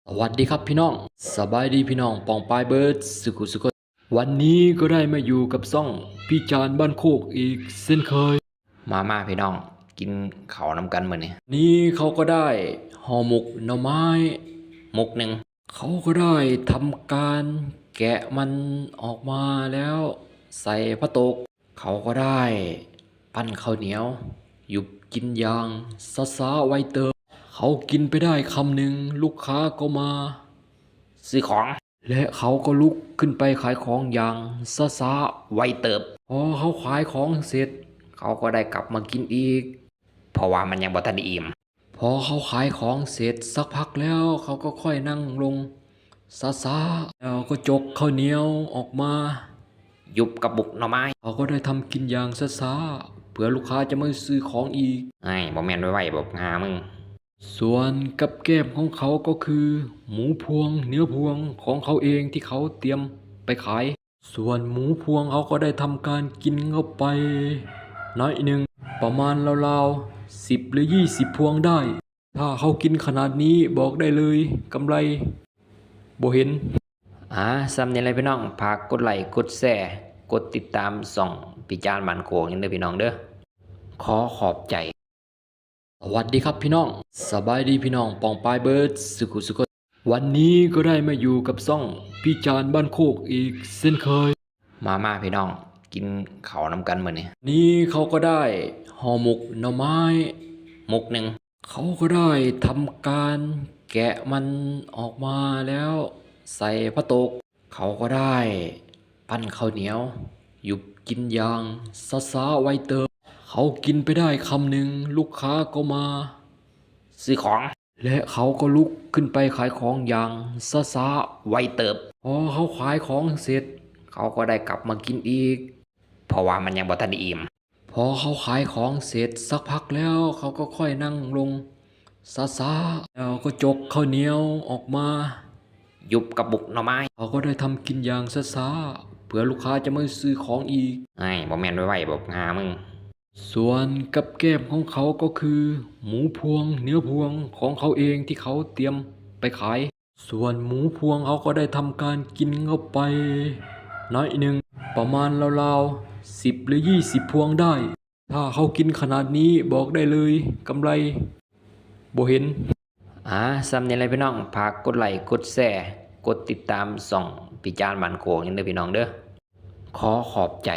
สวัสดีครับพี่น้องสบายดีพี่น้องปองปายเบิร์ดสุขวันนี้ก็ได้มาอยู่กับซ่องพี่จานบ้านโคกอีกเช่นเคยมาพี่น้องกินข้าวนำกันมื้อนี้นี้เขาก็ได้ห่อหมกหน่อไม้มุกหนึ่งเขาก็ได้ทำการแกะมันออกมาแล้วใส่พระโตกเขาก็ได้ปั้นข้าวเหนียวหยุบกินอย่างซาไวเติมเขากินไปได้คำหนึ่งลูกค้าก็มา ซื้อของและเขาก็ลุกขึ้นไปขายของอย่างซาไวเติบพอเขาขายของเสร็จเขาก็ได้กลับมากินอีกเพราะว่ามันยังบ่ทันได้อิ่มพอเขาขายของเสร็จสักพักแล้วเขาก็ค่อยนั่งลงซาแล้วก็จกข้าวเหนียวออกมายุบกับบุกหน่อไม้เขาก็ได้ทำกินอย่างซาเผื่อลูกค้าจะไม่ซื้อของอีกไอ้บ่แม่นไวๆบอกหามึงส่วนกับแก้มของเขาก็คือหมูพวงเนื้อพวงของเขาเองที่เขาเตรียมไปขายส่วนหมูพวงเขาก็ได้ทำการกินเข้าไปน้อยหนึ่งประมาณราวๆ10 หรือ 20พวงได้ถ้าเขากินขนาดนี้บอกได้เลยกำไรบ่เห็นซ้ำนี่เลยพี่น้องฝากกดไลค์กดแชร์กดติดตามส่องพี่จานบ้านโคกยังเด้อพี่น้องเด้อขอขอบใจสวัสดีครับพี่น้องสบายดีพี่น้องปองปายเบิร์ดสุขวันนี้ก็ได้มาอยู่กับซ่องพี่จานบ้านโคกอีกเช่นเคยมาพี่น้องกินข้าวนำกันมื้อนี้นี้เขาก็ได้ห่อหมกหน่อไม้มุกหนึ่งเขาก็ได้ทำการแกะมันออกมาแล้วใส่พระโตกเขาก็ได้ปั้นข้าวเหนียวหยุบกินอย่างซาไวเติมเขากินไปได้คำหนึ่งลูกค้าก็มาซื้อของและเขาก็ลุกขึ้นไปขายของอย่างซาไวเติบพอเขาขายของเสร็จเขาก็ได้กลับมากินอีกเพราะว่ามันยังบ่ทันได้อิ่มพอเขาขายของเสร็จสักพักแล้วเขาก็ค่อยนั่งลงซาแล้วก็จกข้าวเหนียวออกมายุบกับบุกหน่อไม้เขาก็ได้ทำกินอย่างซาเผื่อลูกค้าจะไม่ซื้อของอีกไอ้บ่แม่นไวๆบอกหามึงส่วนกับแก้มของเขาก็คือหมูพวงเนื้อพวงของเขาเองที่เขาเตรียมไปขายส่วนหมูพวงเขาก็ได้ทำการกินเข้าไปน้อยหนึ่งประมาณราวๆ10 หรือ 20พวงได้ถ้าเขากินขนาดนี้บอกได้เลยกำไรบ่เห็นซ้ำนี่เลยพี่น้องฝากกดไลค์กดแชร์กดติดตามส่องพี่จานบ้านโคกยังเด้อพี่น้องเด้อขอขอบใจ